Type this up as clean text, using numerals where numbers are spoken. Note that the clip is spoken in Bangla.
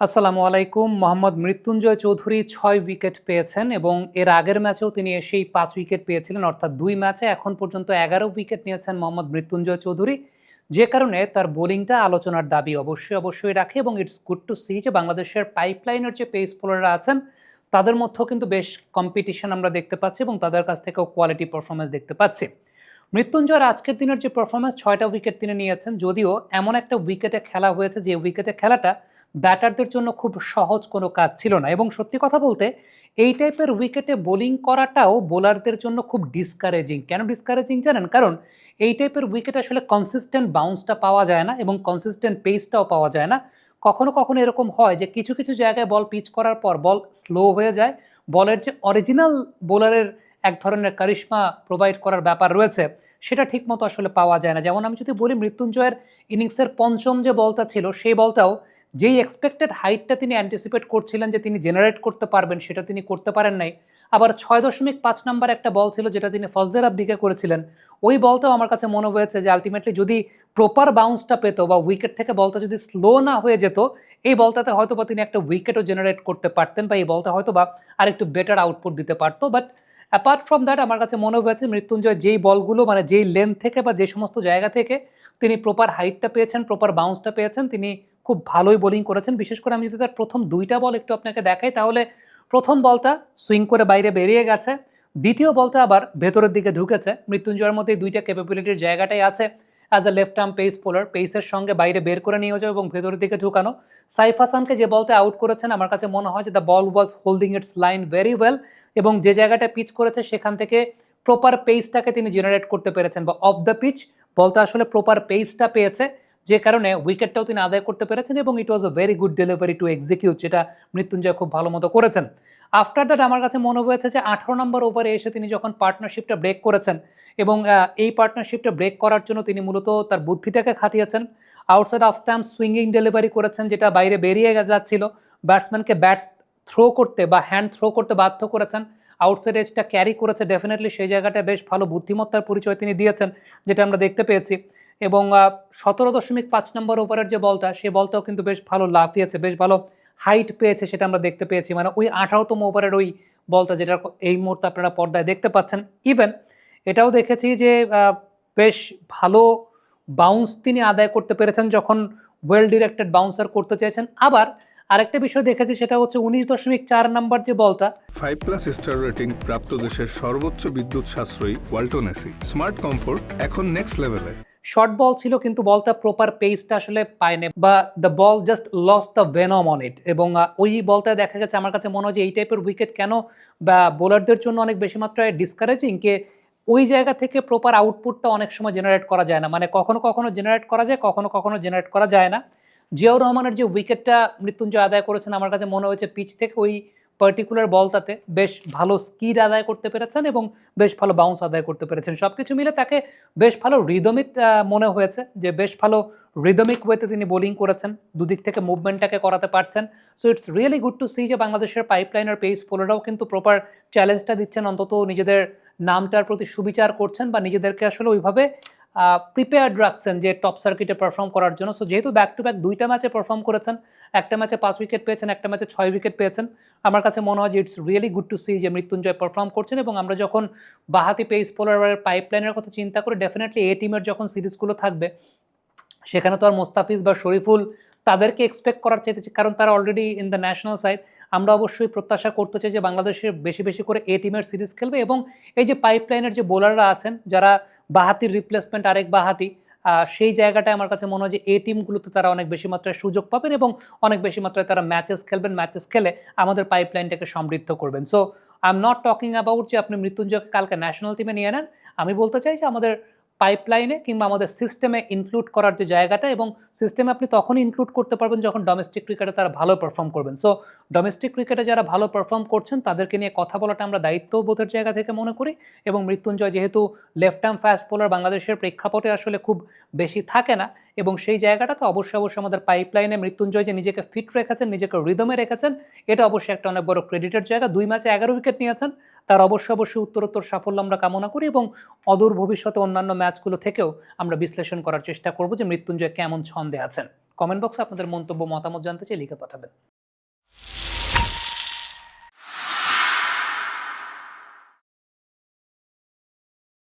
আসসালামু আলাইকুম। মোহাম্মদ মৃত্যুঞ্জয় চৌধুরী ৬ উইকেট পেয়েছেন এবং এর আগের ম্যাচেও তিনি এসেই ৫ উইকেট পেয়েছিলেন। অর্থাৎ ২ ম্যাচে এখন পর্যন্ত ১১ উইকেট নিয়েছেন মোহাম্মদ মৃত্যুঞ্জয় চৌধুরী। যে কারণে তার বোলিংটা আলোচনার দাবি অবশ্যই রাখে এবং ইটস গুড টু সি যে বাংলাদেশের পাইপলাইনের যে পেস বোলাররা আছেন তাদের মধ্যেও কিন্তু বেশ কম্পিটিশন আমরা দেখতে পাচ্ছি এবং তাদের কাছ থেকেও কোয়ালিটি পারফরম্যান্স দেখতে পাচ্ছি। মৃত্যুঞ্জয়ের আজকের দিনের যে পারফরম্যান্স ৬টা উইকেট তিনি নিয়েছেন, যদিও এমন একটা উইকেটে খেলা হয়েছে যে উইকেটে খেলাটা ব্যাটারদের জন্য খুব সহজ কোনো কাজ ছিল না এবং সত্যি কথা বলতে এই টাইপের উইকেটে বোলিং করাটাও বোলারদের জন্য খুব ডিসকারেজিং। কেন ডিসকারেজিং জানেন? কারণ এই টাইপের উইকেটে আসলে কনসিস্টেন্ট বাউন্সটা পাওয়া যায় না এবং কনসিস্টেন্ট পেসটাও পাওয়া যায় না। কখনো এরকম হয় যে কিছু জায়গায় বল পিচ করার পর বল স্লো হয়ে যায়। বলের যে অরিজিনাল বোলারের এক ধরনের কারিশমা প্রোভাইড করার ব্যাপার রয়েছে, সেটা ঠিকমতো আসলে পাওয়া যায় না। যেমন আমি যদি বলি মৃত্যুঞ্জয়ের ইনিংসের ৫ম যে বলটা ছিল, সেই বলটাও যেই এক্সপেক্টেড হাইটটা তিনি অ্যান্টিসিপেট করছিলেন যে তিনি জেনারেট করতে পারবেন, সেটা তিনি করতে পারেন নাই। আবার ৬.৫ নাম্বার একটা বল ছিল যেটা তিনি ফজলে রাব্বিকে করেছিলেন। ওই বলটাও আমার কাছে মনে হয়েছে যে আল্টিমেটলি যদি প্রপার বাউন্সটা পেত বা উইকেট থেকে বলটা যদি স্লো না হয়ে যেত, এই বলটাতে হয়তোবা তিনি একটা উইকেটও জেনারেট করতে পারতেন বা এই বলটা হয়তোবা আরেকটু বেটার আউটপুট দিতে পারত। বাট অ্যাপার্ট ফ্রম দ্যাট আমার কাছে মনে হয়েছে মৃত্যুঞ্জয় যেই বলগুলো মানে যেই লেন্থ থেকে বা যে সমস্ত জায়গা থেকে তিনি প্রপার হাইটটা পেয়েছেন, প্রপার বাউন্সটা পেয়েছেন, তিনি খুব ভালোই বোলিং করেছেন। বিশেষ করে আমি যদি তার প্রথম ২টা বল একটু আপনাকে দেখাই, তাহলে প্রথম বলটা সুইং করে বাইরে বেরিয়ে গেছে, দ্বিতীয় বলটা আবার ভেতরের দিকে ঢুকেছে। মৃত্যুঞ্জয়ের মধ্যে ২টা ক্যাপাবিলিটির জায়গাটাই আছে। As a left arm pace bowler, পেসের সঙ্গে বাইরে বের করে নিয়ে যাও এবং ভেতরের দিকে ঢুকানো। সাইফ হাসানকে যে বলতে আউট করেছেন, আমার কাছে মনে হয় যে the ball was holding it's line very well এবং যে জায়গাটা পিচ করেছে সেখান থেকে প্রপার পেসটাকে তিনি জেনারেট করতে পেরেছেন বা অফ দ্য পিচ বলটা আসলে প্রপার পেসটা পেয়েছে, যে কারণে উইকেটটাও তিনি আদায় করতে পেরেছেন এবং it was a very good delivery to execute, যেটা মৃত্যুঞ্জয় খুব ভালো মতো করেছেন। আফটার দ্যাট আমার কাছে মনে হয়েছে যে ১৮ নম্বর ওভারে এসে তিনি যখন পার্টনারশিপটা ব্রেক করেছেন এবং এই পার্টনারশিপটা ব্রেক করার জন্য তিনি মূলত তার বুদ্ধিটাকে খাটিয়েছেন। Outside off stump swinging delivery করেছেন যেটা বাইরে বেরিয়ে যাচ্ছিল, ব্যাটসম্যানকে ব্যাট থ্রো করতে বা হ্যান্ড থ্রো করতে বাধ্য করেছেন। আউটসাইড এজটা ক্যারি করেছে, ডেফিনেটলি সেই জায়গাটা বেশ ভালো বুদ্ধিমত্তার পরিচয় তিনি দিয়েছেন, যেটা আমরা দেখতে পেয়েছি। এবং ১৭.৫ নম্বর ওভারের যে বলটা, সে বলটাও কিন্তু বেশ ভালো লাফিয়েছে, বেশ ভালো হাইট পেয়েছে, সেটা আমরা দেখতে পেয়েছি। মানে ওই ১৮তম ওভারের ওই বলটা যেটা এই মুহূর্তে আপনারা পর্দায় দেখতে পাচ্ছেন। ইভেন এটাও দেখেছি যে বেশ ভালো বাউন্স তিনি আদায় করতে পেরেছেন যখন ওয়েল ডিরেক্টেড বাউন্সার করতে চেয়েছেন। আবার আরেকটা বিষয় দেখেছি, সেটা হচ্ছে ১৯.৪ নাম্বার যে বলটা, 5+ স্টার রেটিং প্রাপ্ত দেশের সর্বোচ্চ বিদ্যুৎ সাশ্রয়ী ওয়ালটন এসি স্মার্ট কমফোর্ট এখন নেক্সট লেভেলে। শর্ট বল ছিল কিন্তু বলটা প্রপার পেসটা আসলে পায়নি বা the ball just lost the venom on it এবং ওই বলটা দেখা গেছে আমার কাছে মনে হয় যে এই টাইপের উইকেট কেন বা বোলারদের জন্য অনেক বেশি মাত্রায় ডিসকারেজিং, কে ওই জায়গা থেকে প্রপার আউটপুটটা অনেক সময় জেনারেট করা যায় না। মানে কখনো জেনারেট করা যায়, কখনো জেনারেট করা যায় না। জিয়াউর রহমানের যে উইকেটটা মৃত্যুঞ্জয় আদায় করেছেন, আমার কাছে মনে হয়েছে পিচ থেকে ওই পার্টিকুলার বলটাতে বেশ ভালো স্কিড আদায় করতে পেরেছেন এবং বেশ ভালো বাউন্স আদায় করতে পেরেছেন। সবকিছু মিলে তাকে বেশ ভালো রিদমিক মনে হয়েছে, যে বেশ ভালো রিদমিক ওয়েতে তিনি বোলিং করেছেন, দুদিক থেকে মুভমেন্টটাকে করাতে পারছেন। So it's really good to see যে বাংলাদেশের পাইপলাইনের পেস বোলাররাও কিন্তু প্রপার চ্যালেঞ্জটা দিচ্ছেন, অন্তত নিজেদের নামটার প্রতি সুবিচার করছেন বা নিজেদেরকে আসলে ওইভাবে প্রিপেয়ার্ড রাখছেন যে টপ সার্কিটে পারফর্ম করার জন্য। সো যেহেতু ব্যাক টু ব্যাক ২টা ম্যাচে পারফর্ম করেছেন, একটা ম্যাচে ৫ উইকেট পেয়েছেন, একটা ম্যাচে ৬ উইকেট পেয়েছেন, আমার কাছে মনে হয় যে it's really good to see যে মৃত্যুঞ্জয় পারফর্ম করছেন। এবং আমরা যখন বাঁহাতি পেস বোলারের পাইপলাইনের কথা চিন্তা করি, ডেফিনেটলি এ টিমের যখন সিরিজগুলো থাকবে, সেখানে তো আর মোস্তাফিজ বা শরীফুল তাদেরকে এক্সপেক্ট করার চাইতেছি, কারণ তারা already in the national side. আমরা অবশ্যই প্রত্যাশা করতে চাই যে বাংলাদেশে বেশি করে এ টিমের সিরিজ খেলবে এবং এই যে পাইপলাইনের যে বোলাররা আছেন যারা বাঁহাতির রিপ্লেসমেন্ট আরেক বাঁহাতি, সেই জায়গাটায় আমার কাছে মনে হয় যে এই টিমগুলোতে তারা অনেক বেশি মাত্রায় সুযোগ পাবেন এবং অনেক বেশি মাত্রায় তারা ম্যাচেস খেলবেন, ম্যাচেস খেলে আমাদের পাইপলাইনটাকে সমৃদ্ধ করবেন। So I am not talking about যে আপনি মৃত্যুঞ্জয়কে কালকে ন্যাশনাল টিমে নিয়ে নেন। আমি বলতে চাই যে আমাদের পাইপলাইনে কিংবা আমাদের সিস্টেমে ইনক্লুড করার যে জায়গাটা, এবং সিস্টেমে আপনি তখনই ইনক্লুড করতে পারবেন যখন ডোমেস্টিক ক্রিকেটে তারা ভালো পারফর্ম করবেন। সো ডোমেস্টিক ক্রিকেটে যারা ভালো পারফর্ম করছেন তাদেরকে নিয়ে কথা বলাটা আমরা দায়িত্ববোধের জায়গা থেকে মনে করি। এবং মৃত্যুঞ্জয় যেহেতু লেফট আর্ম ফাস্ট বোলার, বাংলাদেশের প্রেক্ষাপটে আসলে খুব বেশি থাকে না, এবং সেই জায়গাটাতে অবশ্যই আমাদের পাইপলাইনে মৃত্যুঞ্জয় যে নিজেকে ফিট রেখেছেন, নিজেকে রিদমে রেখেছেন, এটা অবশ্যই একটা অনেক বড় ক্রেডিটের জায়গা। ২ ম্যাচে ১১ উইকেট নিয়েছেন, তার অবশ্যই উত্তরোত্তর সাফল্য আমরা কামনা করি এবং অদূর ভবিষ্যতে অন্যান্য ম্যাচগুলো থেকেও আমরা বিশ্লেষণ করার চেষ্টা করব যে মৃত্যুঞ্জয় কেমন ছন্দে আছেন। কমেন্ট বক্সে আপনাদের মন্তব্য মতামত জানতে চাই লিখে পাঠাবেন।